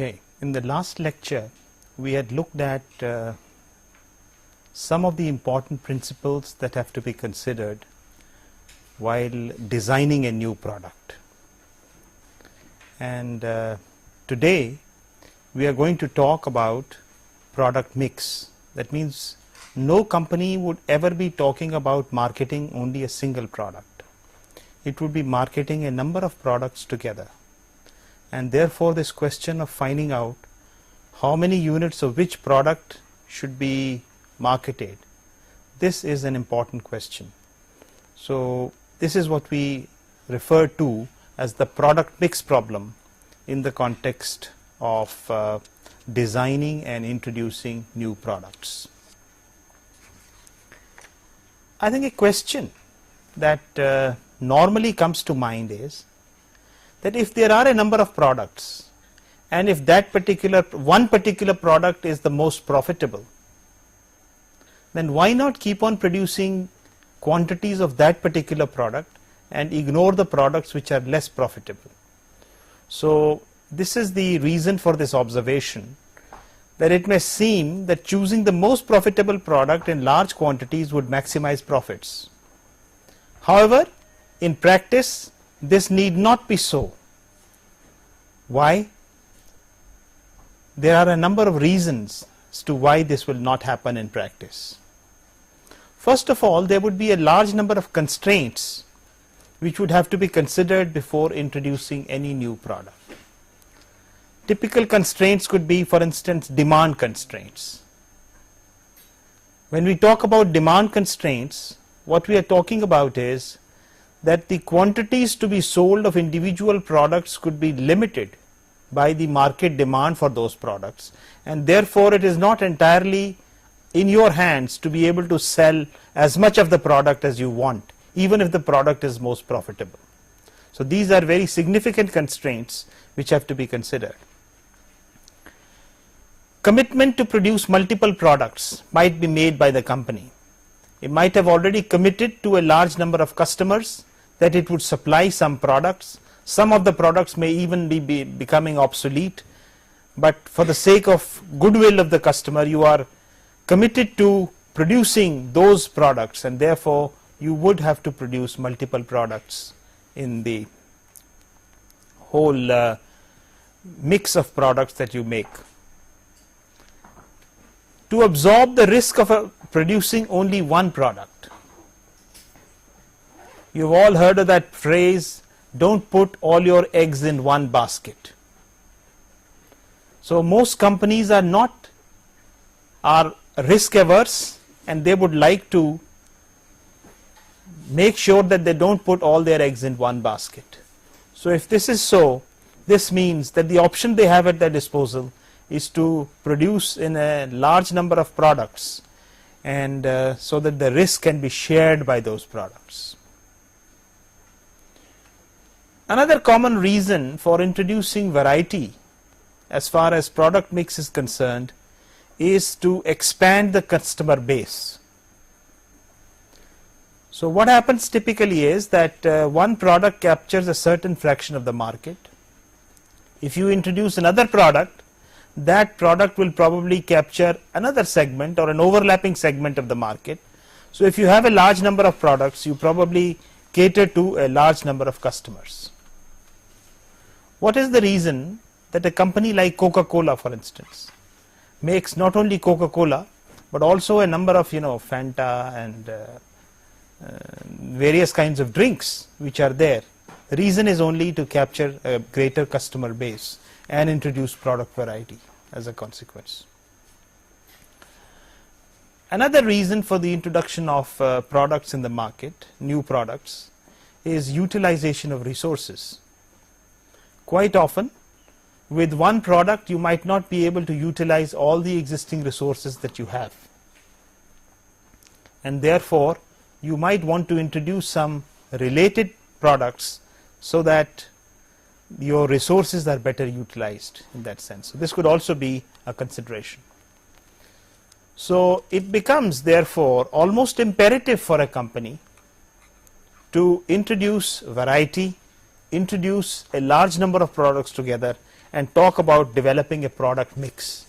Okay, in the last lecture we had looked at some of the important principles that have to be considered while designing a new product, and today we are going to talk about product mix. That means no company would ever be talking about marketing only a single product. It would be marketing a number of products together, and therefore this question of finding out how many units of which product should be marketed, this is an important question. So this is what we refer to as the product mix problem in the context of designing and introducing new products. I think a question that normally comes to mind is that if there are a number of products and if that one particular product is the most profitable, then why not keep on producing quantities of that particular product and ignore the products which are less profitable. So this is the reason for this observation, that it may seem that choosing the most profitable product in large quantities would maximize profits. However, in practice this need not be so. Why? There are a number of reasons as to why this will not happen in practice. First of all, there would be a large number of constraints which would have to be considered before introducing any new product. Typical constraints could be, for instance, demand constraints. When we talk about demand constraints, what we are talking about is that the quantities to be sold of individual products could be limited by the market demand for those products, and therefore it is not entirely in your hands to be able to sell as much of the product as you want, even if the product is most profitable. So these are very significant constraints which have to be considered. Commitment to produce multiple products might be made by the company. It might have already committed to a large number of customers that it would supply some products. Some of the products may even be becoming obsolete, but for the sake of goodwill of the customer, you are committed to producing those products, and therefore you would have to produce multiple products in the whole mix of products that you make. To absorb the risk of producing only one product. You've all heard of that phrase, don't put all your eggs in one basket. So most companies are risk averse, and they would like to make sure that they don't put all their eggs in one basket. So if this is so, this means that the option they have at their disposal is to produce in a large number of products, and so that the risk can be shared by those products. Another common reason for introducing variety as far as product mix is concerned is to expand the customer base. So what happens typically is that one product captures a certain fraction of the market. If you introduce another product, that product will probably capture another segment or an overlapping segment of the market. So if you have a large number of products, you probably cater to a large number of customers. What is the reason that a company like Coca-Cola, for instance, makes not only Coca-Cola but also a number of Fanta and various kinds of drinks which are there? The reason is only to capture a greater customer base and introduce product variety as a consequence. Another reason for the introduction of products in the market, new products, is utilization of resources. Quite often with one product you might not be able to utilize all the existing resources that you have, and therefore you might want to introduce some related products so that your resources are better utilized in that sense. So this could also be a consideration. So it becomes therefore almost imperative for a company to introduce variety, introduce a large number of products together, and talk about developing a product mix.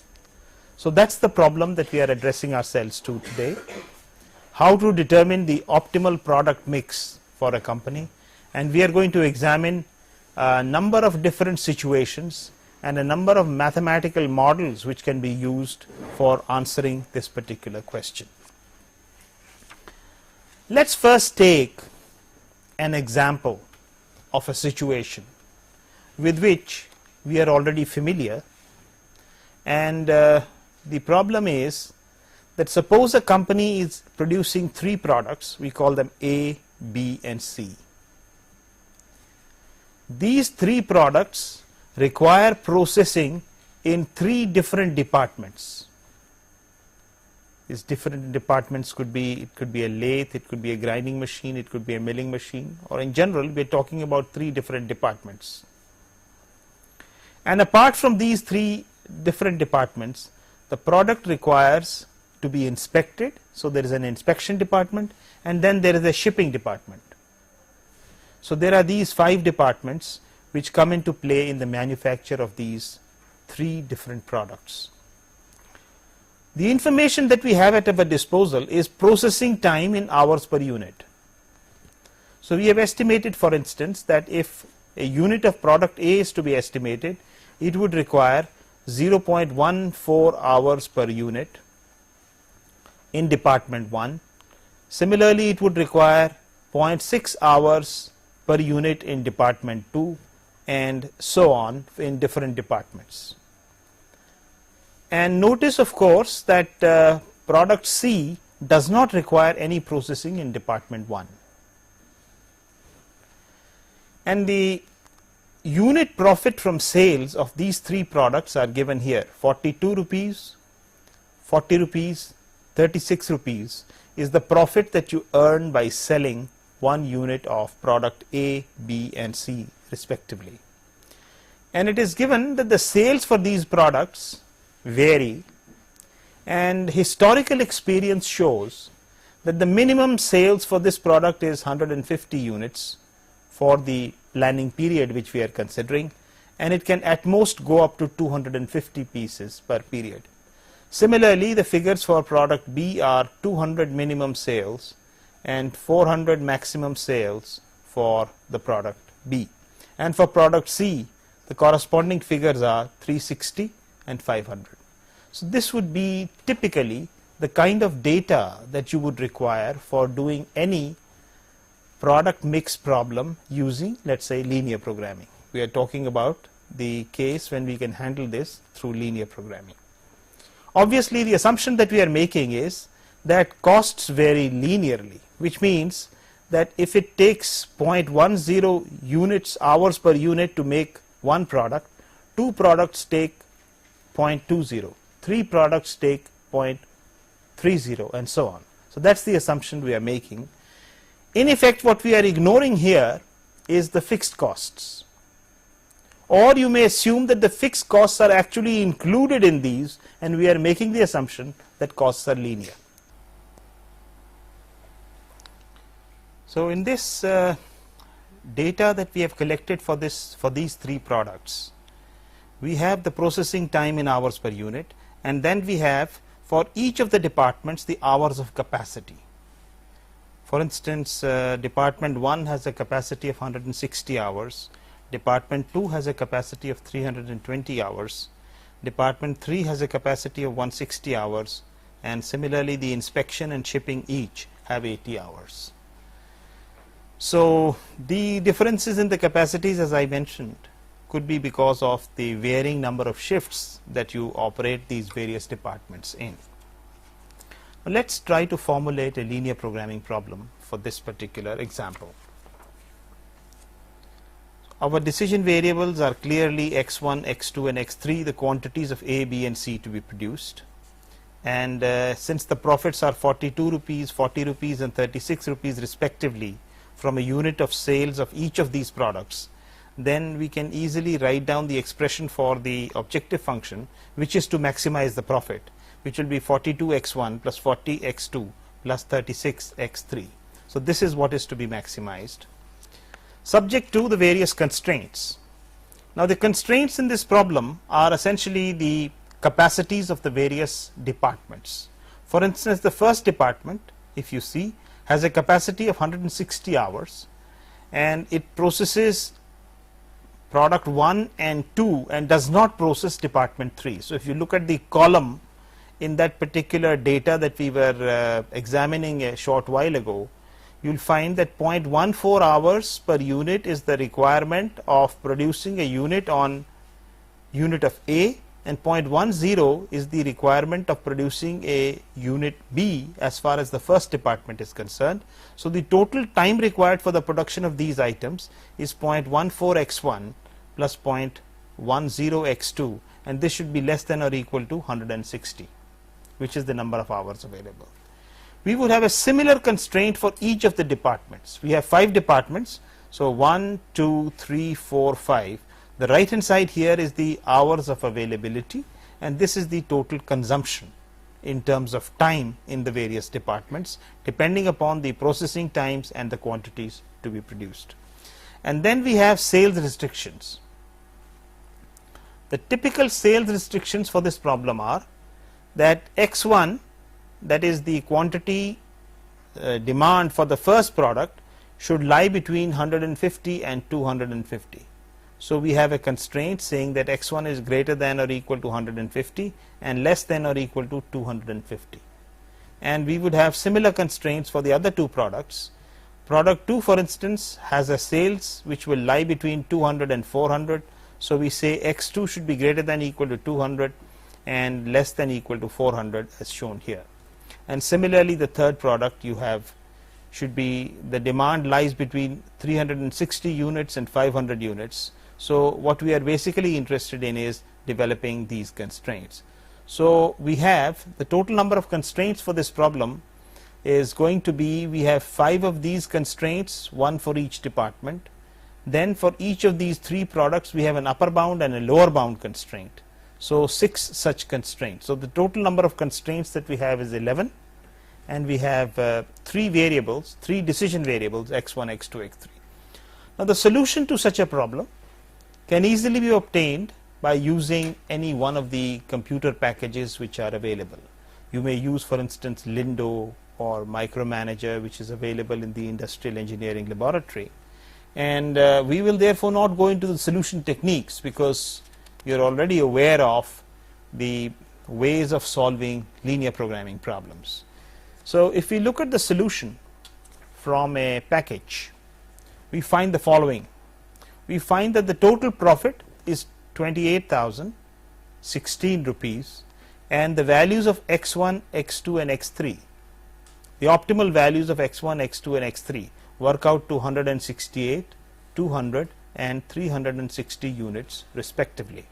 So that's the problem that we are addressing ourselves to today. How to determine the optimal product mix for a company, and we are going to examine a number of different situations and a number of mathematical models which can be used for answering this particular question. Let's first take an example of a situation with which we are already familiar, and the problem is that suppose a company is producing 3 products, we call them A, B and C. These 3 products require processing in 3 different departments. These different departments could be, it could be a lathe, it could be a grinding machine, it could be a milling machine, or in general we are talking about 3 different departments. And apart from these 3 different departments, the product requires to be inspected. So there is an inspection department, and then there is a shipping department. So there are these 5 departments which come into play in the manufacture of these 3 different products. The information that we have at our disposal is processing time in hours per unit. So we have estimated, for instance, that if a unit of product A is to be estimated, it would require 0.14 hours per unit in department 1. Similarly, it would require 0.6 hours per unit in department 2, and so on in different departments. And notice, of course, that product C does not require any processing in department 1. And the unit profit from sales of these 3 products are given here: 42 rupees, 40 rupees, 36 rupees is the profit that you earn by selling 1 unit of product A, B and C respectively. And it is given that the sales for these products vary, and historical experience shows that the minimum sales for this product is 150 units for the planning period which we are considering, and it can at most go up to 250 pieces per period. Similarly, the figures for product B are 200 minimum sales and 400 maximum sales for the product B, and for product C the corresponding figures are 360 and 500. So this would be typically the kind of data that you would require for doing any product mix problem using, let's say, linear programming. We are talking about the case when we can handle this through linear programming. Obviously, the assumption that we are making is that costs vary linearly, which means that if it takes 0.10 units hours per unit to make 1 product, 2 products take 0.20, 3 products take 0.30 and so on. So that's the assumption we are making. In effect, what we are ignoring here is the fixed costs, or you may assume that the fixed costs are actually included in these, and we are making the assumption that costs are linear. So in this data that we have collected for these 3 products, we have the processing time in hours per unit, and then we have for each of the departments the hours of capacity. For instance, department 1 has a capacity of 160 hours, department 2 has a capacity of 320 hours, department 3 has a capacity of 160 hours, and similarly the inspection and shipping each have 80 hours. So the differences in the capacities, as I mentioned, could be because of the varying number of shifts that you operate these various departments in. Now let's try to formulate a linear programming problem for this particular example. Our decision variables are clearly x1, x2 and x3, the quantities of A, B and C to be produced. And since the profits are 42 rupees, 40 rupees and 36 rupees respectively from a unit of sales of each of these products, then we can easily write down the expression for the objective function, which is to maximize the profit, which will be 42x1 plus 40x2 plus 36x3. So this is what is to be maximized, subject to the various constraints. Now, the constraints in this problem are essentially the capacities of the various departments. For instance, the first department, if you see, has a capacity of 160 hours, and it processes product 1 and 2 and does not process department 3. So, if you look at the column in that particular data that we were examining a short while ago, you will find that 0.14 hours per unit is the requirement of producing a unit on unit of A, and 0.10 is the requirement of producing a unit B as far as the first department is concerned. So, the total time required for the production of these items is 0.14 x1 plus 0.10 x2, and this should be less than or equal to 160, which is the number of hours available. We would have a similar constraint for each of the departments. We have 5 departments, so 1, 2, 3, 4, 5. The right hand side here is the hours of availability, and this is the total consumption in terms of time in the various departments, depending upon the processing times and the quantities to be produced. And then we have sales restrictions. The typical sales restrictions for this problem are that x1, that is the quantity demand for the first product, should lie between 150 and 250. So, we have a constraint saying that x1 is greater than or equal to 150 and less than or equal to 250. And we would have similar constraints for the other two products. Product 2, for instance, has a sales which will lie between 200 and 400. So, we say x2 should be greater than or equal to 200 and less than or equal to 400 as shown here. And similarly, the third product you have should be, the demand lies between 360 units and 500 units. So, what we are basically interested in is developing these constraints. So, we have the total number of constraints for this problem is going to be, we have 5 of these constraints, 1 for each department. Then for each of these 3 products we have an upper bound and a lower bound constraint. So, 6 such constraints. So, the total number of constraints that we have is 11, and we have 3 variables, 3 decision variables, x1, x2, x3. Now, the solution to such a problem can easily be obtained by using any one of the computer packages which are available. You may use, for instance, Lindo or Micromanager, which is available in the industrial engineering laboratory, and we will therefore not go into the solution techniques, because you are already aware of the ways of solving linear programming problems. So, if we look at the solution from a package, we find the following. We find that the total profit is 28,016 rupees, and the values of x1, x2 and x3, the optimal values of x1, x2 and x3 work out to 168, 200 and 360 units respectively.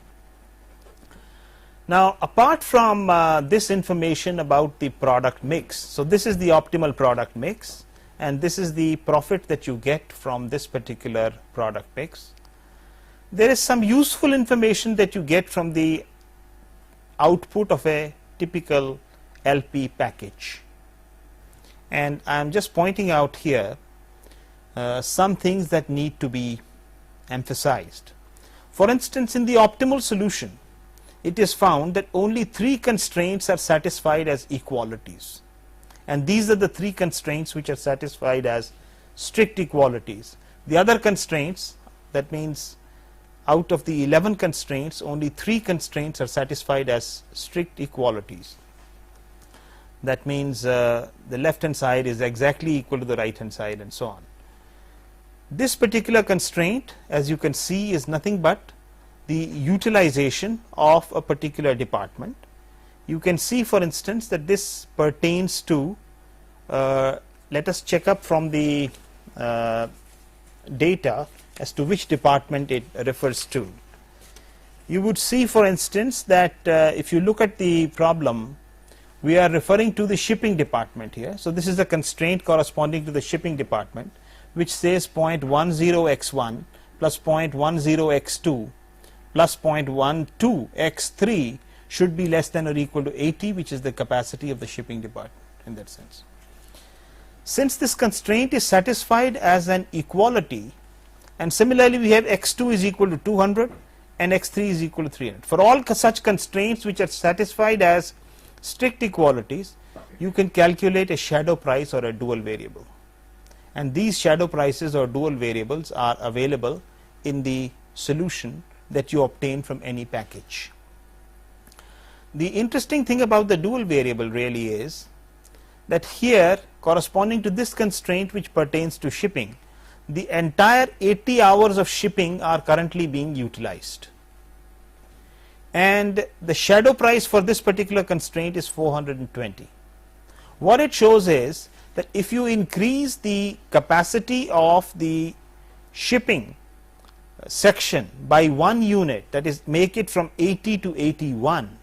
Now, apart from this information about the product mix, so this is the optimal product mix, and this is the profit that you get from this particular product mix. There is some useful information that you get from the output of a typical LP package, and I am just pointing out here some things that need to be emphasized. For instance, in the optimal solution, it is found that only 3 constraints are satisfied as equalities, and these are the 3 constraints which are satisfied as strict equalities. The other constraints, that means out of the 11 constraints, only 3 constraints are satisfied as strict equalities. That means the left hand side is exactly equal to the right hand side, and so on. This particular constraint, as you can see, is nothing but the utilization of a particular department. You can see, for instance, that this pertains to, let us check up from the data as to which department it refers to. You would see, for instance, that if you look at the problem, we are referring to the shipping department here. So, this is a constraint corresponding to the shipping department, which says 0.10 x1 plus 0.10 x2 plus 0.12 x3 should be less than or equal to 80, which is the capacity of the shipping department in that sense. Since this constraint is satisfied as an equality, and similarly we have x2 is equal to 200 and x3 is equal to 300. For all such constraints which are satisfied as strict equalities, you can calculate a shadow price or a dual variable, and these shadow prices or dual variables are available in the solution that you obtain from any package. The interesting thing about the dual variable really is that here, corresponding to this constraint which pertains to shipping, the entire 80 hours of shipping are currently being utilized, and the shadow price for this particular constraint is 420. What it shows is that if you increase the capacity of the shipping section by 1 unit, that is, make it from 80 to 81,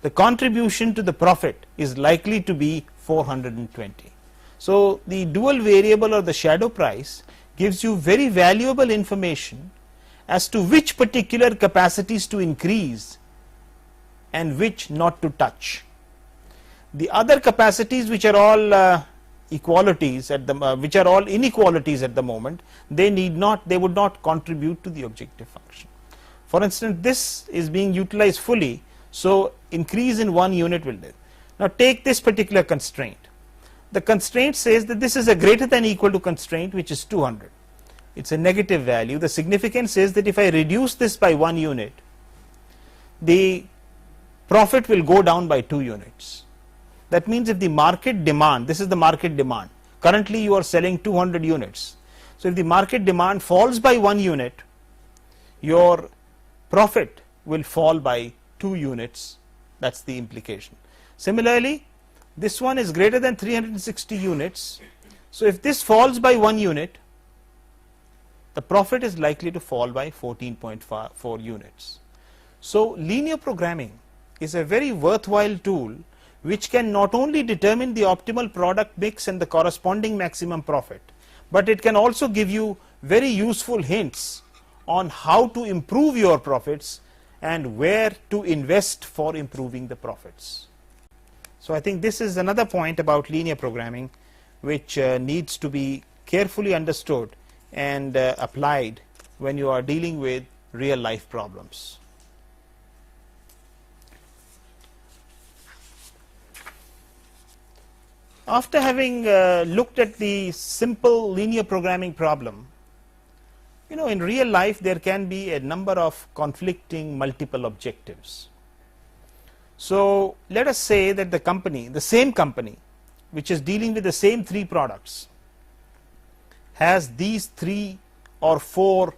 the contribution to the profit is likely to be 420. So the dual variable or the shadow price gives you very valuable information as to which particular capacities to increase and which not to touch. The other capacities which are all equalities at the which are all inequalities at the moment, they would not contribute to the objective function. For instance, this is being utilized fully, so increase in 1 unit will do. Now take this particular constraint. The constraint says that this is a greater than equal to constraint which is 200. It's a negative value. The significance is that if I reduce this by 1 unit, the profit will go down by 2 units. That means if the market demand, this is the market demand, currently you are selling 200 units. So if the market demand falls by 1 unit, your profit will fall by 2 units. That's the implication. Similarly, this one is greater than 360 units. So if this falls by 1 unit, the profit is likely to fall by 14.4 units. So linear programming is a very worthwhile tool which can not only determine the optimal product mix and the corresponding maximum profit, but it can also give you very useful hints on how to improve your profits and where to invest for improving the profits. So I think this is another point about linear programming which needs to be carefully understood and applied when you are dealing with real life problems. After having looked at the simple linear programming problem, in real life there can be a number of conflicting multiple objectives. So let us say that the same company which is dealing with the same 3 products has these 3 or 4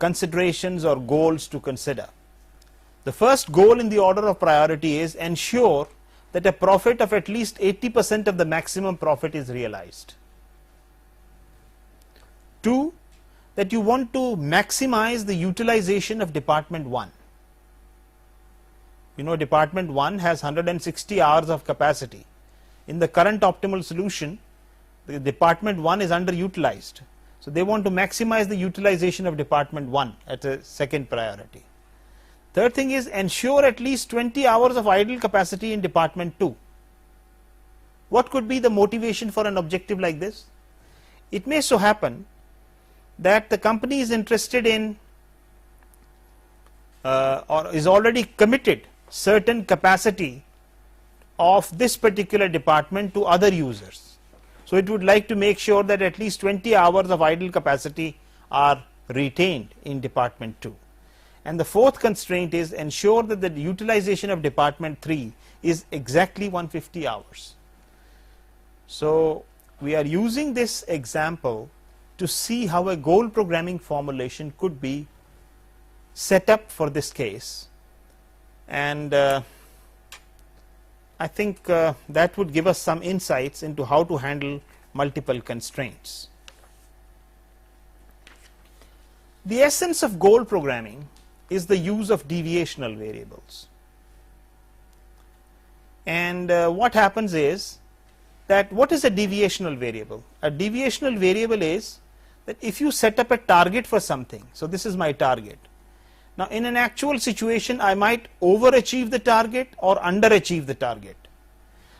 considerations or goals to consider. The first goal in the order of priority is ensure that a profit of at least 80% of the maximum profit is realized. 2, that you want to maximize the utilization of department 1. Department 1 has 160 hours of capacity. In the current optimal solution, the department 1 is underutilized. So they want to maximize the utilization of department 1 at a second priority. Third thing is ensure at least 20 hours of idle capacity in department 2. What could be the motivation for an objective like this? It may so happen that the company is interested in or is already committed certain capacity of this particular department to other users. So it would like to make sure that at least 20 hours of idle capacity are retained in department 2. And the fourth constraint is ensure that the utilization of department 3 is exactly 150 hours. So we are using this example to see how a goal programming formulation could be set up for this case, and I think that would give us some insights into how to handle multiple constraints. The essence of goal programming is the use of deviational variables, and what happens is that what is a deviational variable? A deviational variable is that if you set up a target for something, so this is my target. Now in an actual situation I might overachieve the target or underachieve the target.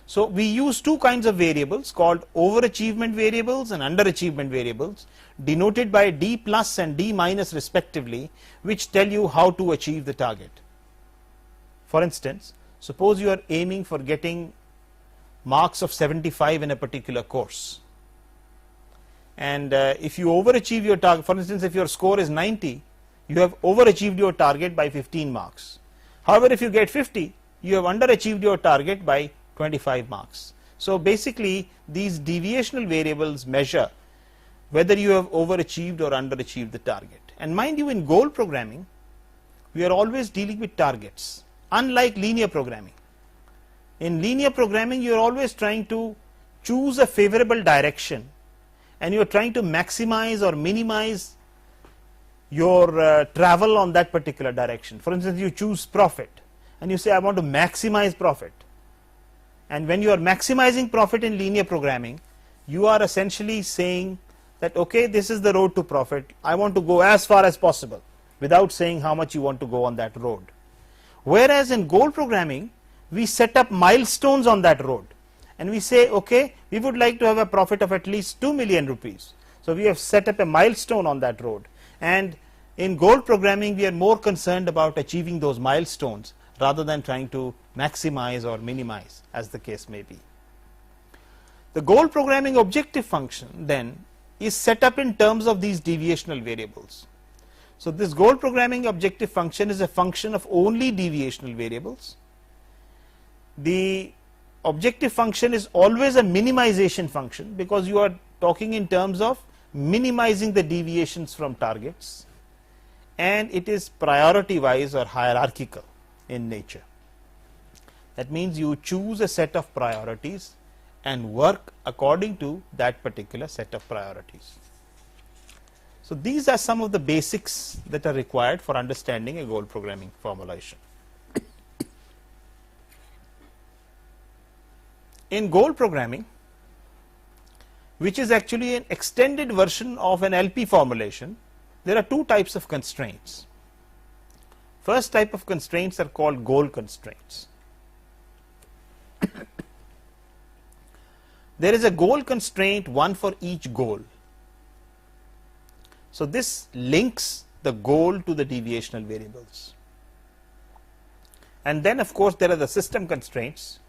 So we use two kinds of variables called overachievement variables and underachievement variables, denoted by D plus and D minus respectively, which tell you how to achieve the target. For instance, suppose you are aiming for getting marks of 75 in a particular course, and if you overachieve your target, for instance if your score is 90, you have overachieved your target by 15 marks. However, if you get 50, you have underachieved your target by 25 marks. So basically these deviational variables measure whether you have overachieved or underachieved the target. And mind you, in goal programming we are always dealing with targets, unlike linear programming. In linear programming you are always trying to choose a favorable direction and you are trying to maximize or minimize your travel on that particular direction. For instance, you choose profit and you say I want to maximize profit, and when you are maximizing profit in linear programming, you are essentially saying that okay, this is the road to profit, I want to go as far as possible, without saying how much you want to go on that road. Whereas in goal programming we set up milestones on that road and we say okay, we would like to have a profit of at least 2 million rupees. So we have set up a milestone on that road, and in goal programming we are more concerned about achieving those milestones rather than trying to maximize or minimize, as the case may be. The goal programming objective function then is set up in terms of these deviational variables. So this goal programming objective function is a function of only deviational variables. The objective function is always a minimization function because you are talking in terms of minimizing the deviations from targets, and it is priority wise or hierarchical in nature. That means you choose a set of priorities and work according to that particular set of priorities. So these are some of the basics that are required for understanding a goal programming formulation. In goal programming, which is actually an extended version of an LP formulation, there are two types of constraints. First type of constraints are called goal constraints. There is a goal constraint, one for each goal. So this links the goal to the deviational variables. And then of course there are the system constraints,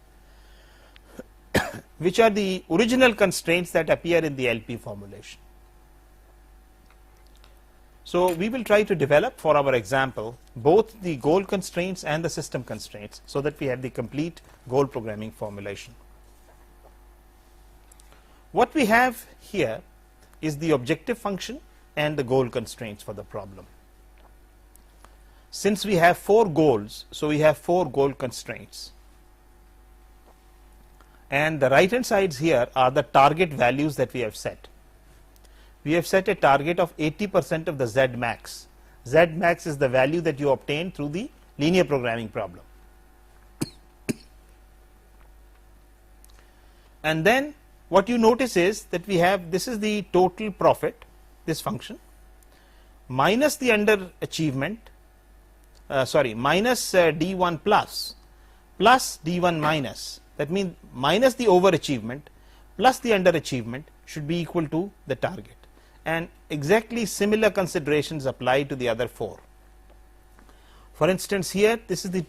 which are the original constraints that appear in the LP formulation. So we will try to develop for our example both the goal constraints and the system constraints so that we have the complete goal programming formulation. What we have here is the objective function and the goal constraints for the problem. Since we have 4 goals, so we have 4 goal constraints, and the right hand sides here are the target values that we have set. We have set a target of 80% of the Z max. Z max is the value that you obtain through the linear programming problem. And then what you notice is that we have, this is the total profit, this function, minus the underachievement, minus D1 plus D1 minus. That means minus the overachievement plus the underachievement should be equal to the target, and exactly similar considerations apply to the other 4. For instance, here this is the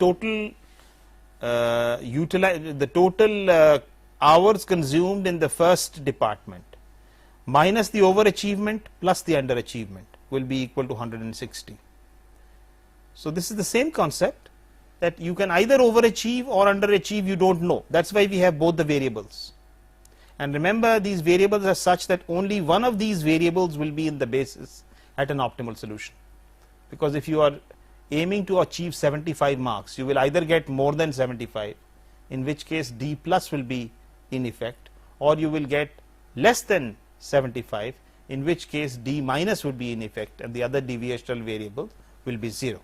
total hours consumed in the first department minus the overachievement plus the underachievement will be equal to 160. So this is the same concept, that you can either overachieve or underachieve, you don't know. That's why we have both the variables. And remember, these variables are such that only one of these variables will be in the basis at an optimal solution. Because if you are aiming to achieve 75 marks, you will either get more than 75, in which case D plus will be in effect, or you will get less than 75, in which case D minus would be in effect and the other deviational variable will be 0.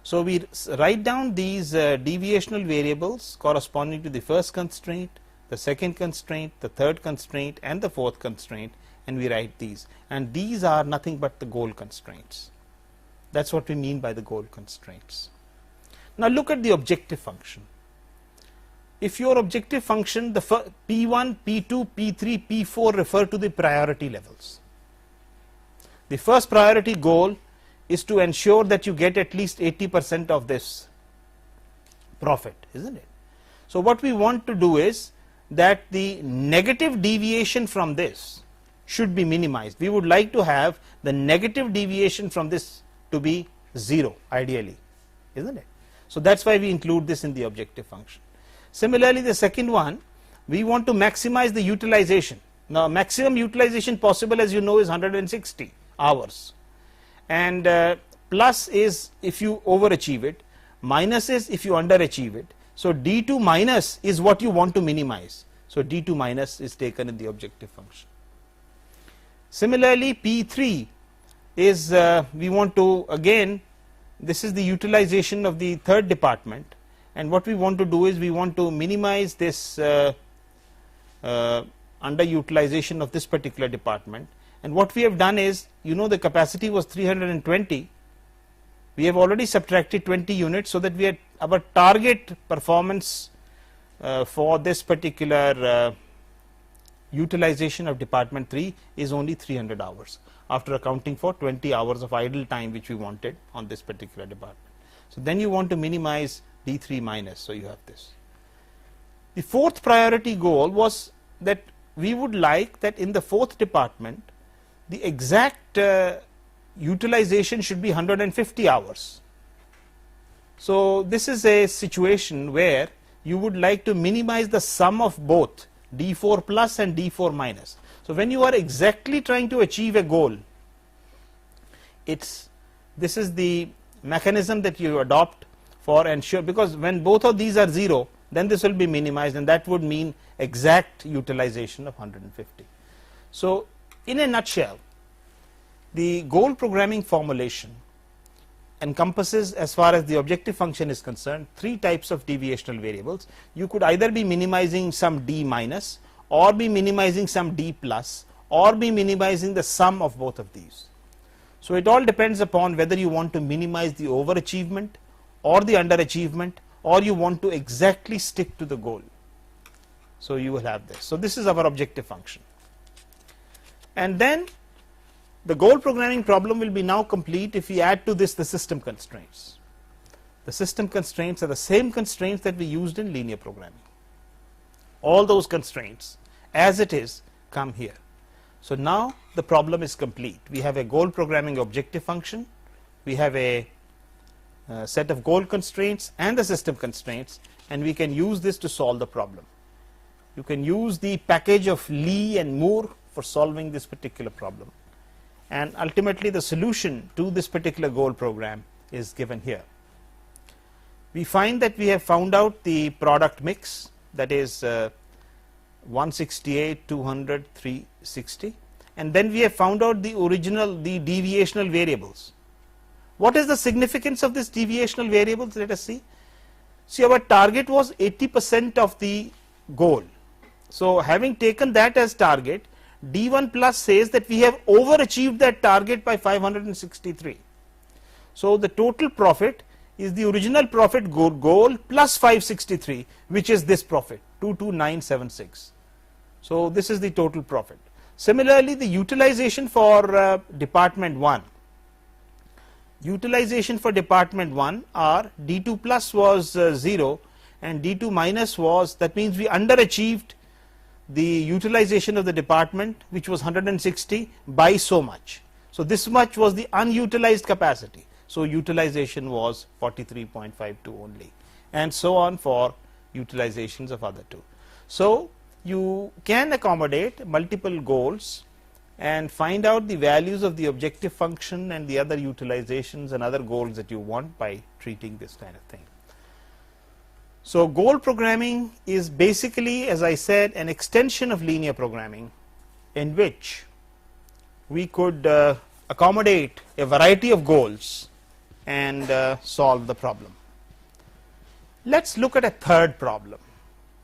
So we write down these deviational variables corresponding to the first constraint, the second constraint, the third constraint and the fourth constraint, and we write these, and these are nothing but the goal constraints. That's what we mean by the goal constraints. Now look at the objective function. if your objective function, the P1, P2, P3, P4 refer to the priority levels. The first priority goal is to ensure that you get at least 80% of this profit, isn't it? So what we want to do is that the negative deviation from this should be minimized. We would like to have the negative deviation from this to be 0 ideally, isn't it? So that's why we include this in the objective function. Similarly, the second one, we want to maximize the utilization. Now maximum utilization possible, as you know, is 160 hours, and plus is if you overachieve it, minus is if you underachieve it. So D2 minus is what you want to minimize. So D2 minus is taken in the objective function. Similarly, P3 is we want to, again, this is the utilization of the third department, and what we want to do is we want to minimize this underutilization of this particular department. And what we have done is, you know, the capacity was 320. We have already subtracted 20 units, so that we had our target performance for this particular utilization of department 3 is only 300 hours, after accounting for 20 hours of idle time which we wanted on this particular department. So then you want to minimize D3 minus, so you have this. The fourth priority goal was that we would like that in the fourth department the exact utilization should be 150 hours. So this is a situation where you would like to minimize the sum of both D4 plus and D4 minus. So when you are exactly trying to achieve a goal, this is the mechanism that you adopt for ensure, because when both of these are 0, then this will be minimized, and that would mean exact utilization of 150. So in a nutshell, the goal programming formulation encompasses, as far as the objective function is concerned, 3 types of deviational variables. You could either be minimizing some D minus, or be minimizing some D plus, or be minimizing the sum of both of these. So it all depends upon whether you want to minimize the overachievement or the underachievement, or you want to exactly stick to the goal. So you will have this. So this is our objective function. And then the goal programming problem will be now complete if we add to this the system constraints. The system constraints are the same constraints that we used in linear programming. All those constraints as it is come here. So now the problem is complete. We have a goal programming objective function, we have a set of goal constraints and the system constraints, and we can use this to solve the problem. You can use the package of Lee and Moore for solving this particular problem, and ultimately the solution to this particular goal program is given here. We find that we have found out the product mix, that is 168, 200, 360, and then we have found out the deviational variables. What is the significance of this deviational variables? Let us see. See, our target was 80% of the goal. So having taken that as target, D1 plus says that we have overachieved that target by 563. So the total profit is the original profit goal plus 563, which is this profit 22976. So this is the total profit. Similarly, the utilization for department 1. Utilization for department 1 are D2 plus was 0 and D2 minus was, that means we underachieved the utilization of the department, which was 160, by so much. So this much was the unutilized capacity. So utilization was 43.52 only, and so on for utilizations of other two. So you can accommodate multiple goals and find out the values of the objective function and the other utilizations and other goals that you want by treating this kind of thing. So goal programming is basically, as I said, an extension of linear programming in which we could accommodate a variety of goals and solve the problem. Let's look at a third problem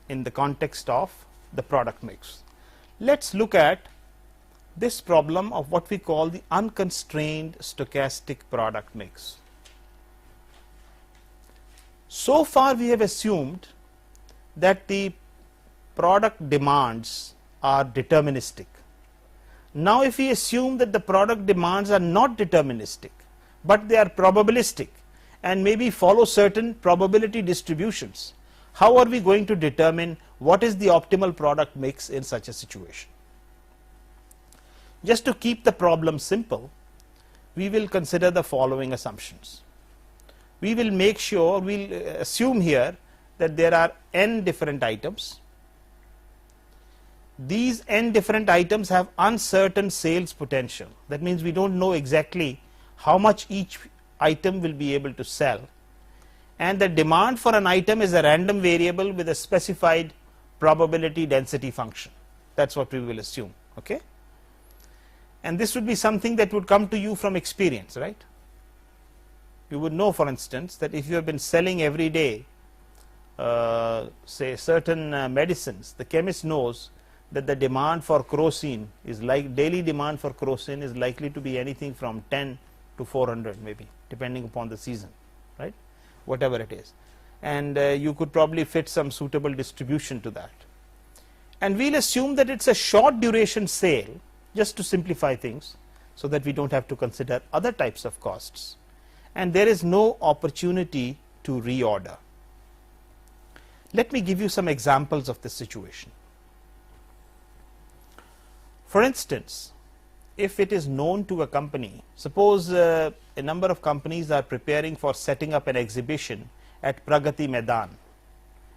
in the context of the product mix. Let's look at this problem of what we call the unconstrained stochastic product mix. So far we have assumed that the product demands are deterministic. Now if we assume that the product demands are not deterministic, but they are probabilistic and maybe follow certain probability distributions, how are we going to determine what is the optimal product mix in such a situation? Just to keep the problem simple, we will consider the following assumptions. We will make sure, we'll assume here that there are n different items. These n different items have uncertain sales potential. That means we don't know exactly how much each item will be able to sell, and the demand for an item is a random variable with a specified probability density function. That's what we will assume, okay? And this would be something that would come to you from experience, right? You would know, for instance, that if you have been selling every day say certain medicines, the chemist knows that the demand for crocin is like, daily demand for crocin is likely to be anything from 10 to 400 maybe, depending upon the season, right? Whatever it is, and you could probably fit some suitable distribution to that. And we'll assume that it's a short duration sale, just to simplify things so that we don't have to consider other types of costs, and there is no opportunity to reorder. Let me give you some examples of this situation. For instance, if it is known to a company, suppose a number of companies are preparing for setting up an exhibition at Pragati Maidan,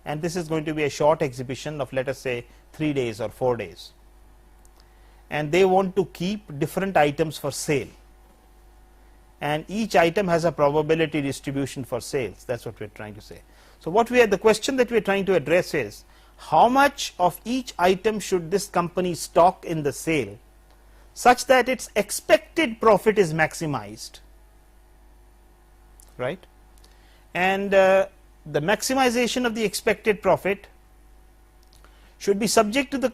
and this is going to be a short exhibition of, let us say, 3 days or 4 days, and they want to keep different items for sale, and each item has a probability distribution for sales. That's what we're trying to say. So what the question that we're trying to address is, how much of each item should this company stock in the sale such that its expected profit is maximized, right? And the maximization of the expected profit should be subject to the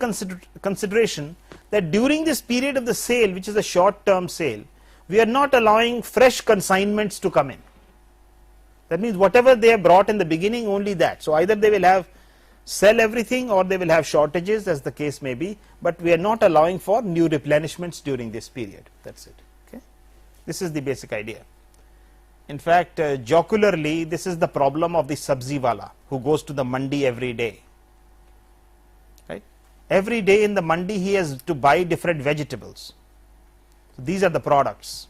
consideration that during this period of the sale, which is a short term sale, we are not allowing fresh consignments to come in. That means whatever they have brought in the beginning, only that. So either they will sell everything, or they will have shortages, as the case may be, but we are not allowing for new replenishments during this period. That's it, okay? This is the basic idea. In fact, jocularly, this is the problem of the sabzi wala who goes to the mandi every day, right? Every day in the mandi he has to buy different vegetables. So these are the products.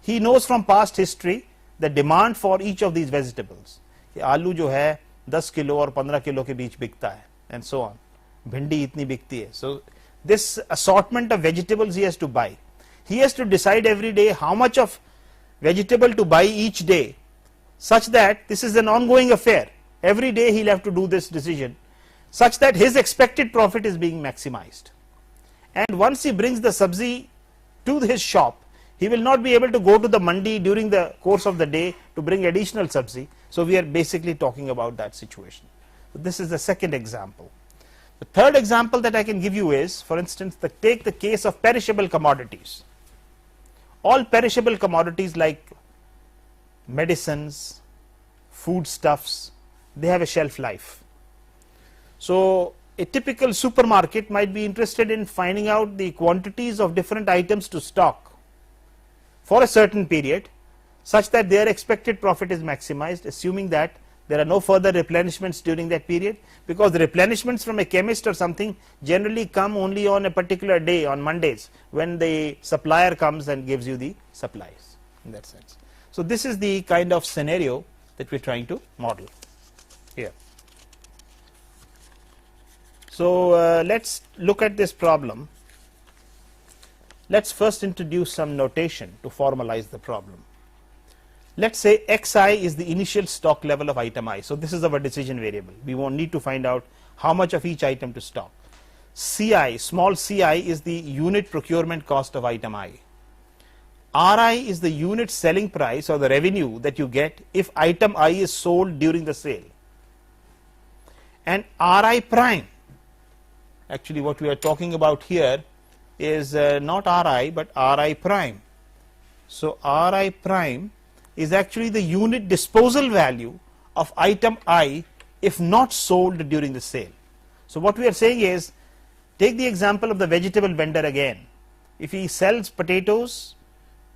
He knows from past history the demand for each of these vegetables. Aloo jo hai 10 kilo और 15 kilo के बीच बिकता है, and so on. भिंडी इतनी बिकती है. So this assortment of vegetables he has to buy. He has to decide every day how much of vegetable to buy each day, such that this is an ongoing affair. Every day he'll have to do this decision, such that his expected profit is being maximized. And once he brings the sabzi to his shop, he will not be able to go to the mandi during the course of the day to bring additional sabzi. So we are basically talking about that situation. So this is the second example. The third example that I can give you is, for instance, take the case of perishable commodities. All perishable commodities like medicines, foodstuffs, they have a shelf life. So a typical supermarket might be interested in finding out the quantities of different items to stock for a certain period, such that their expected profit is maximized, assuming that there are no further replenishments during that period, because the replenishments from a chemist or something generally come only on a particular day, on Mondays, when the supplier comes and gives you the supplies, in that sense. So this is the kind of scenario that we're trying to model here. So let's look at this problem. Let's first introduce some notation to formalize the problem. Let's say xi is the initial stock level of item I. So this is our decision variable. We won't need to find out how much of each item to stock. Ci, small ci, is the unit procurement cost of item I. Ri is the unit selling price or the revenue that you get if item I is sold during the sale. And Ri prime, actually what we are talking about here is not Ri but Ri prime. So Ri prime is actually the unit disposal value of item I if not sold during the sale. So what we are saying is, take the example of the vegetable vendor again. If he sells potatoes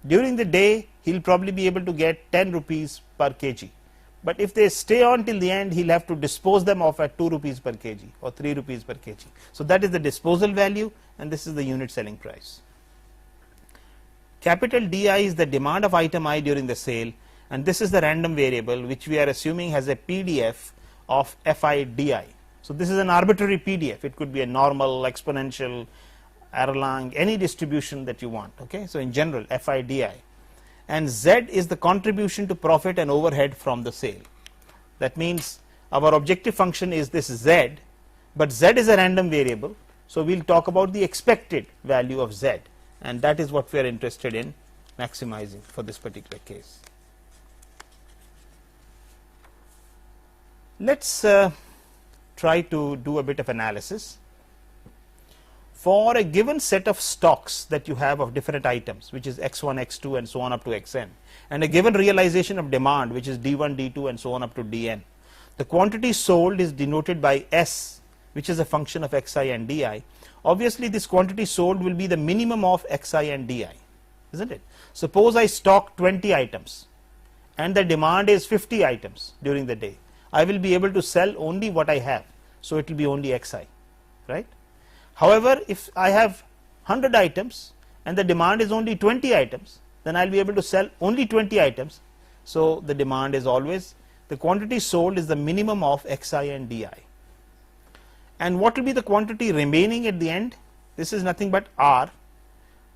during the day, he'll probably be able to get 10 rupees per kg. But if they stay on till the end, he'll have to dispose them off at 2 rupees per kg or 3 rupees per kg. So that is the disposal value, and this is the unit selling price. Capital DI is the demand of item I during the sale, and this is the random variable which we are assuming has a PDF of FIDI. So this is an arbitrary PDF. It could be a normal, exponential, Erlang, any distribution that you want. Okay, so in general FIDI, and Z is the contribution to profit and overhead from the sale. That means our objective function is this Z, but Z is a random variable, so we'll talk about the expected value of Z, and that is what we are interested in maximizing for this particular case. Let's try to do a bit of analysis. For a given set of stocks that you have of different items, which is x1, x2 and so on up to xn, and a given realization of demand, which is d1, d2 and so on up to dn, the quantity sold is denoted by S, which is a function of xi and di. Obviously this quantity sold will be the minimum of xi and di, isn't it? Suppose I stock 20 items and the demand is 50 items during the day. I will be able to sell only what I have, so it will be only xi, right? However, if I have 100 items and the demand is only 20 items, then I will be able to sell only 20 items. So the demand is always, the quantity sold is the minimum of xi and di. And what will be the quantity remaining at the end? This is nothing but R,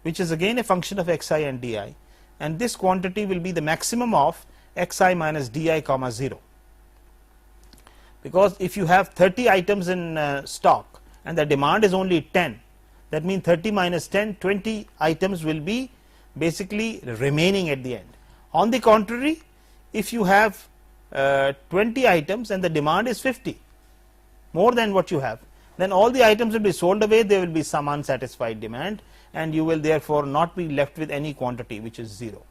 which is again a function of xi and di, and this quantity will be the maximum of xi minus di comma 0. Because if you have 30 items in stock and the demand is only 10, that means 30 minus 10, 20 items will be basically remaining at the end. On the contrary, if you have 20 items and the demand is 50, more than what you have, then all the items will be sold away, there will be some unsatisfied demand, and you will therefore not be left with any quantity, which is 0.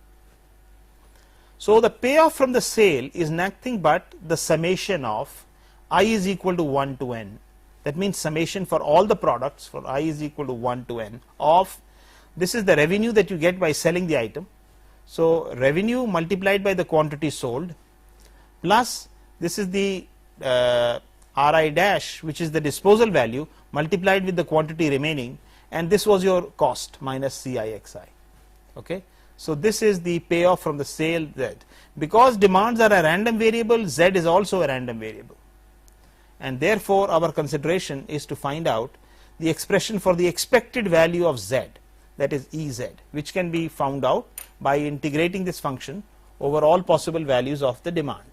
So the payoff from the sale is nothing but the summation of I is equal to 1 to n. That means summation for all the products for I is equal to 1 to n of, this is the revenue that you get by selling the item. So revenue multiplied by the quantity sold, plus this is the Ri dash, which is the disposal value, multiplied with the quantity remaining, and this was your cost minus Cixi. Okay, so this is the payoff from the sale Z. Because demands are a random variable, Z is also a random variable, and therefore our consideration is to find out the expression for the expected value of Z, that is Ez, which can be found out by integrating this function over all possible values of the demand.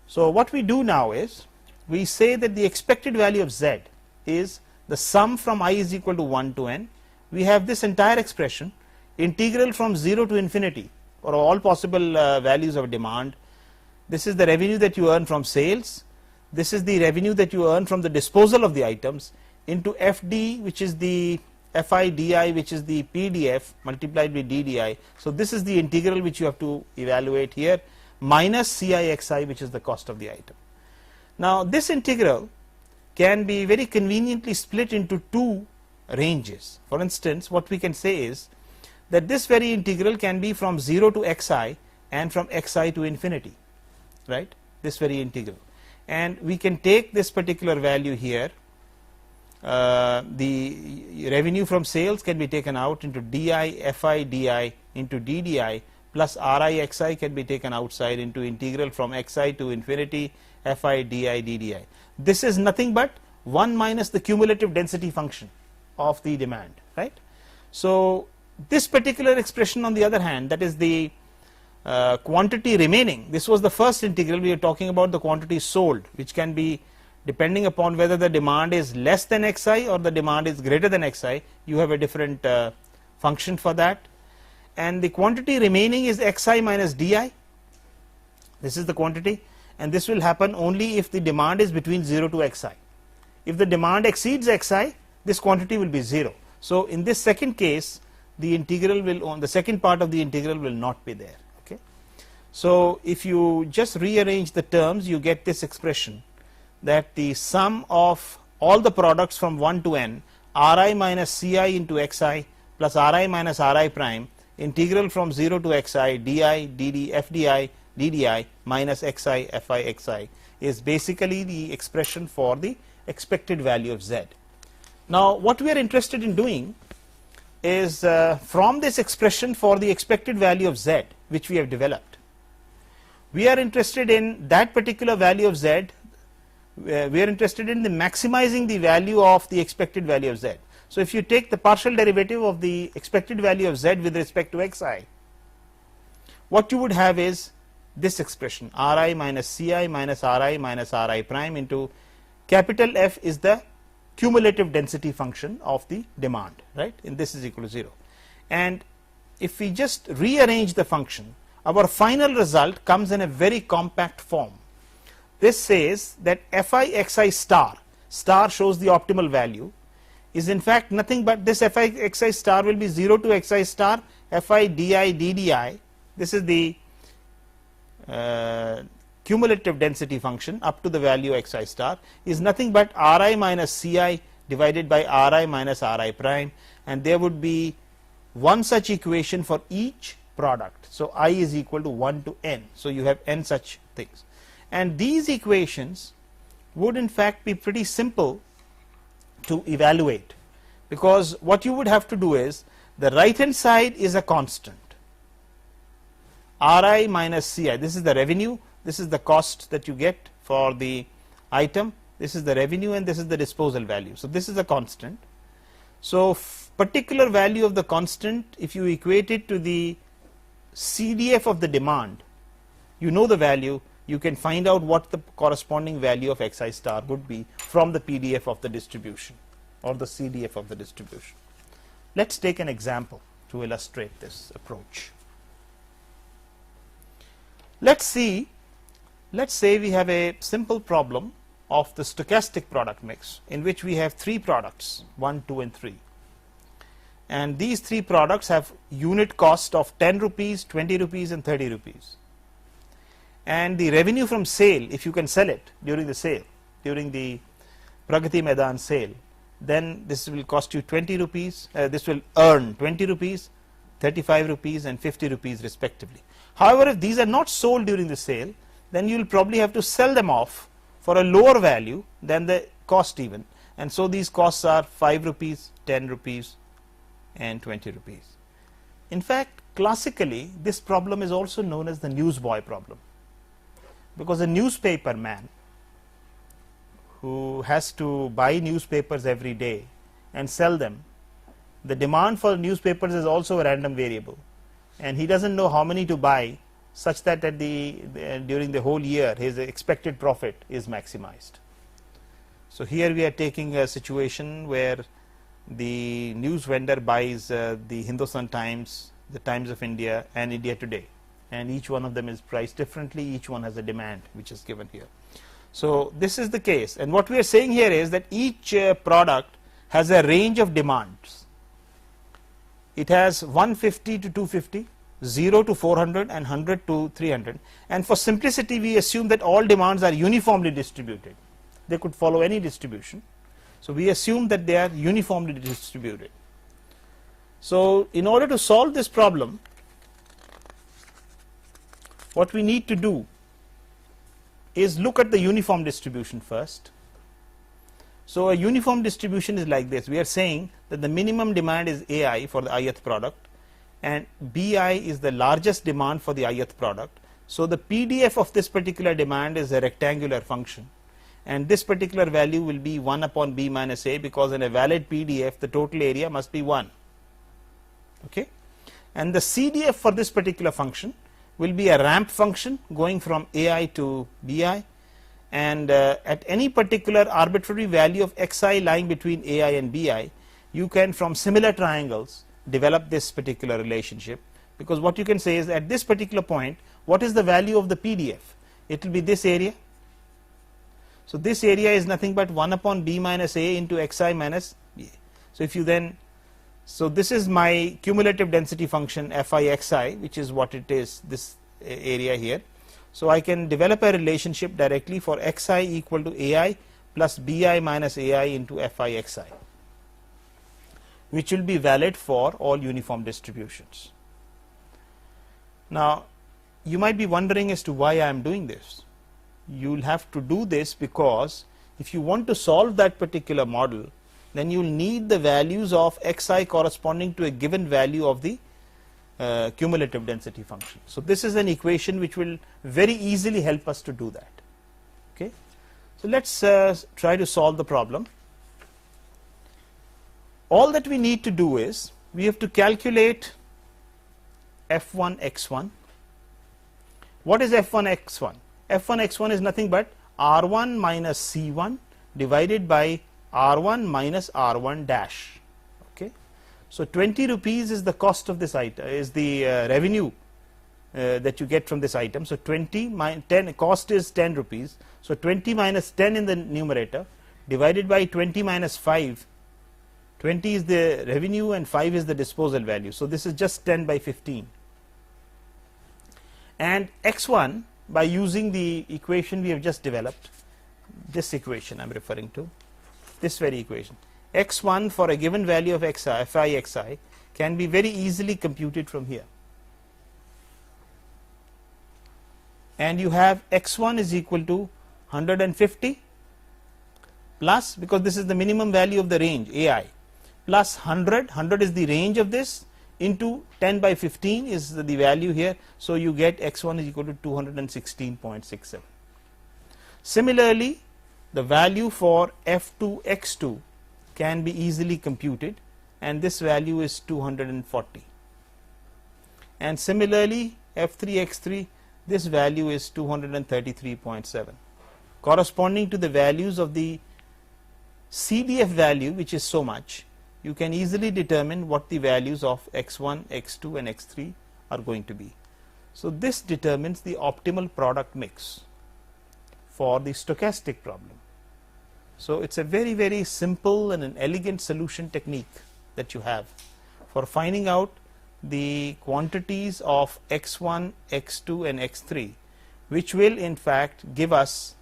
So what we do now is, we say that the expected value of Z is the sum from I is equal to 1 to n. We have this entire expression, integral from 0 to infinity for all possible values of demand. This is the revenue that you earn from sales, this is the revenue that you earn from the disposal of the items, into FD, which is the FIDI, which is the PDF multiplied with DDI. So this is the integral which you have to evaluate here, minus Cixi, which is the cost of the item. Now this integral can be very conveniently split into two ranges. For instance, what we can say is that this very integral can be from 0 to xi and from xi to infinity, right, this very integral, and we can take this particular value here, the revenue from sales can be taken out into di FIDI into DDI, plus Rixi can be taken outside into integral from xi to infinity FIDI DDI. This is nothing but 1 minus the cumulative density function of the demand, right. So this particular expression, on the other hand, that is the quantity remaining, this was the first integral. We are talking about the quantity sold, which can be depending upon whether the demand is less than xi or the demand is greater than xi, you have a different function for that. And the quantity remaining is xi minus di, this is the quantity, and this will happen only if the demand is between 0 to xi. If the demand exceeds xi, this quantity will be 0. So in this second case, the integral will, on the second part of the integral will not be there. Okay, So if you just rearrange the terms, you get this expression that the sum of all the products from 1 to n, Ri minus Ci into Xi plus Ri minus Ri prime, integral from 0 to Xi di, dd, fdi, ddi minus Xi, fi, Xi is basically the expression for the expected value of Z. Now what we are interested in doing is from this expression for the expected value of Z, which we have developed, we are interested in that particular value of Z. We are interested in the maximizing the value of the expected value of Z. So if you take the partial derivative of the expected value of Z with respect to Xi, what you would have is this expression Ri minus Ci minus Ri minus Ri prime into capital F is the cumulative density function of the demand, right, and this is equal to 0. And if we just rearrange the function, our final result comes in a very compact form. This says that fi xi star shows the optimal value, is in fact nothing but this fi xi star will be 0 to xi star fi di ddi. This is the cumulative density function up to the value xi star is nothing but Ri minus Ci divided by Ri minus Ri prime, and there would be one such equation for each product. So I is equal to 1 to n. So you have n such things, and these equations would in fact be pretty simple to evaluate, because what you would have to do is the right hand side is a constant Ri minus Ci. This is the revenue, this is the cost that you get for the item, this is the revenue, and this is the disposal value. So this is a constant. So particular value of the constant, if you equate it to the CDF of the demand, you know the value, you can find out what the corresponding value of Xi star would be from the PDF of the distribution or the CDF of the distribution. Let's take an example to illustrate this approach. Let's say we have a simple problem of the stochastic product mix in which we have 3 products, 1, 2 and 3, and these 3 products have unit cost of 10 rupees, 20 rupees and 30 rupees, and the revenue from sale, if you can sell it during the sale, during the Pragati Maidan sale, then this will cost you 20 rupees, this will earn 20 rupees, 35 rupees and 50 rupees respectively. However, if these are not sold during the sale, then you will probably have to sell them off for a lower value than the cost even, and so these costs are 5 rupees, 10 rupees and 20 rupees. In fact, classically this problem is also known as the newsboy problem, because a newspaper man who has to buy newspapers every day and sell them, the demand for newspapers is also a random variable, and he doesn't know how many to buy such that at during the whole year his expected profit is maximized. So here we are taking a situation where the news vendor buys the Hindustan Times, the Times of India and India Today, and each one of them is priced differently, each one has a demand which is given here. So this is the case, and what we are saying here is that each product has a range of demands. It has 150 to 250, 0 to 400 and 100 to 300, and for simplicity we assume that all demands are uniformly distributed. They could follow any distribution, so we assume that they are uniformly distributed. So in order to solve this problem, what we need to do is look at the uniform distribution first. So a uniform distribution is like this. We are saying that the minimum demand is Ai for the ith product, and Bi is the largest demand for the ith product. So the PDF of this particular demand is a rectangular function, and this particular value will be 1 upon B minus A, because in a valid PDF the total area must be 1. Okay, and the CDF for this particular function will be a ramp function going from Ai to Bi, and at any particular arbitrary value of Xi lying between Ai and Bi, you can from similar triangles develop this particular relationship, because what you can say is at this particular point what is the value of the PDF? It will be this area. So this area is nothing but 1 upon B minus A into Xi minus Ba. So if you then, so this is my cumulative density function fi xi, which is what it is, this area here. So I can develop a relationship directly for xi equal to ai plus bi minus ai into fi xi, which will be valid for all uniform distributions. Now you might be wondering as to why I am doing this. You will have to do this because if you want to solve that particular model, then you will need the values of xi corresponding to a given value of the cumulative density function. So this is an equation which will very easily help us to do that. Okay, so let's try to solve the problem. All that we need to do is we have to calculate f1 x1. What is f1 x1? f1 x1 is nothing but r1 minus c1 divided by r1 minus r1 dash. Okay, so 20 rupees is the cost of this item, is the revenue that you get from this item. So 20 minus 10, cost is 10 rupees. So 20 minus 10 in the numerator divided by 20 minus 5. 20 is the revenue and 5 is the disposal value. So this is just 10 by 15. And x1, by using the equation we have just developed, this equation I am referring to, this very equation, x1 for a given value of xi, fi xi, can be very easily computed from here. And you have x1 is equal to 150 plus, because this is the minimum value of the range ai, plus 100 is the range of this, into 10 by 15 is the value here. So you get x1 is equal to 216.67. Similarly, the value for f2 x2 can be easily computed, and this value is 240. And similarly, f3 x3, this value is 233.7, corresponding to the values of the CDF value, which is so much. You can easily determine what the values of x1, x2 and x3 are going to be. So this determines the optimal product mix for the stochastic problem. So it's a very, very simple and an elegant solution technique that you have for finding out the quantities of x1, x2 and x3, which will in fact give us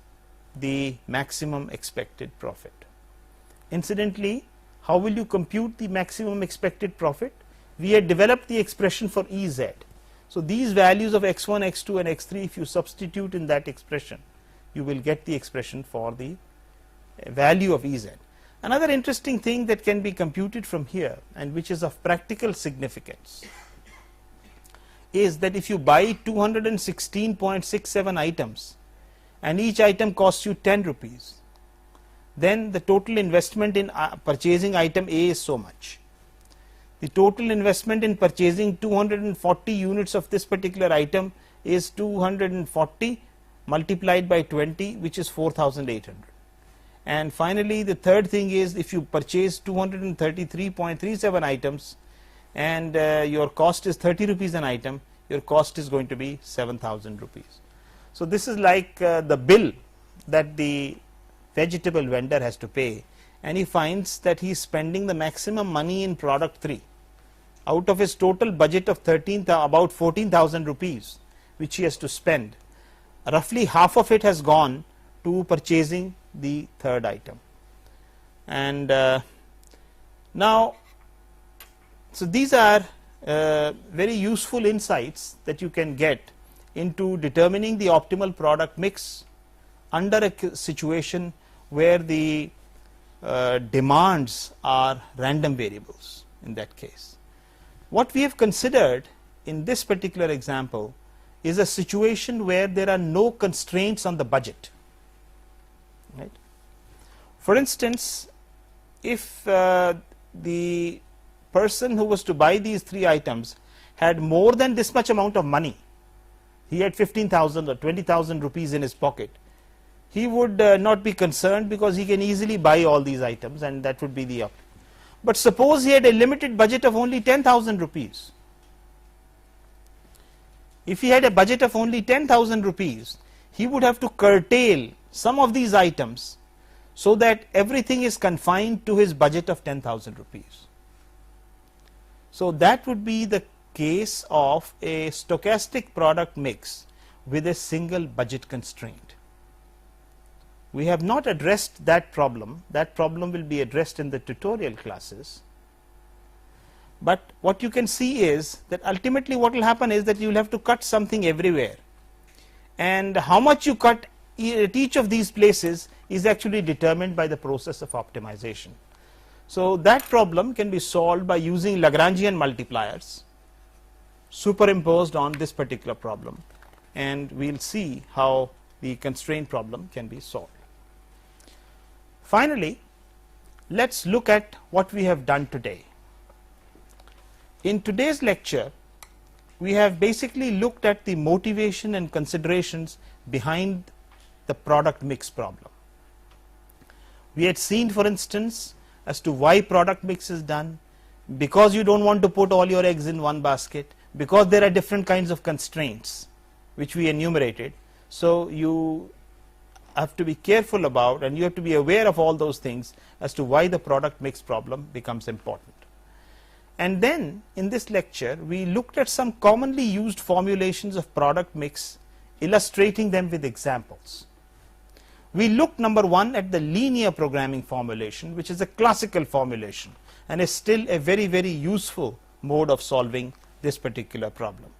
the maximum expected profit. Incidentally, how will you compute the maximum expected profit? We had developed the expression for Ez. So these values of x1, x2 and x3, if you substitute in that expression, you will get the expression for the value of Ez. Another interesting thing that can be computed from here, and which is of practical significance, is that if you buy 216.67 items and each item costs you 10 rupees, then the total investment in purchasing item A is so much. The total investment in purchasing 240 units of this particular item is 240 multiplied by 20, which is 4,800. And finally, the third thing is, if you purchase 233.37 items and your cost is 30 rupees an item, your cost is going to be 7,000 rupees. So this is like the bill that the vegetable vendor has to pay, and he finds that he is spending the maximum money in product 3. Out of his total budget of about 14,000 rupees which he has to spend, roughly half of it has gone to purchasing the third item. And now, so these are very useful insights that you can get into determining the optimal product mix under a situation where the demands are random variables in that case. What we have considered in this particular example is a situation where there are no constraints on the budget. Right? For instance, if the person who was to buy these 3 items had more than this much amount of money, he had 15,000 or 20,000 rupees in his pocket, he would not be concerned because he can easily buy all these items, and that would be the up. But suppose he had a limited budget of only 10,000 rupees. If he had a budget of only 10,000 rupees, he would have to curtail some of these items so that everything is confined to his budget of 10,000 rupees. So that would be the case of a stochastic product mix with a single budget constraint. We have not addressed that problem. That problem will be addressed in the tutorial classes. But what you can see is that ultimately what will happen is that you will have to cut something everywhere, and how much you cut at each of these places is actually determined by the process of optimization. So that problem can be solved by using Lagrangian multipliers superimposed on this particular problem, and we will see how the constraint problem can be solved. Finally, let us look at what we have done today. In today's lecture, we have basically looked at the motivation and considerations behind the product mix problem. We had seen, for instance, as to why product mix is done, because you don't want to put all your eggs in one basket, because there are different kinds of constraints which we enumerated. So you have to be careful about, and you have to be aware of all those things as to why the product mix problem becomes important. And then in this lecture we looked at some commonly used formulations of product mix, illustrating them with examples. We looked, number one, at the linear programming formulation, which is a classical formulation and is still a very, very useful mode of solving this particular problem.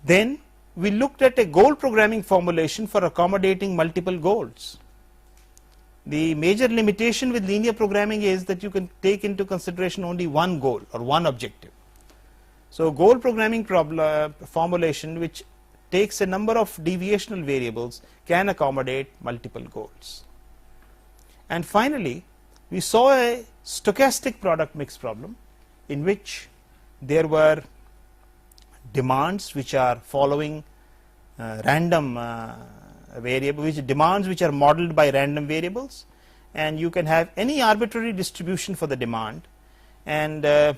Then we looked at a goal programming formulation for accommodating multiple goals. The major limitation with linear programming is that you can take into consideration only one goal or one objective. So goal programming formulation, which takes a number of deviational variables, can accommodate multiple goals. And finally, we saw a stochastic product mix problem in which there were demands which are following random variable, which demands which are modeled by random variables, and you can have any arbitrary distribution for the demand, and a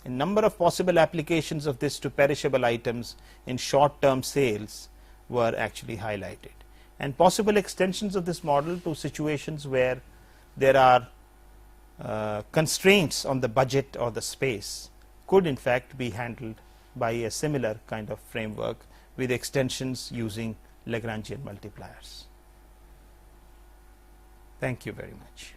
number of possible applications of this to perishable items in short-term sales were actually highlighted, and possible extensions of this model to situations where there are constraints on the budget or the space could in fact be handled by a similar kind of framework with extensions using Lagrangian multipliers. Thank you very much.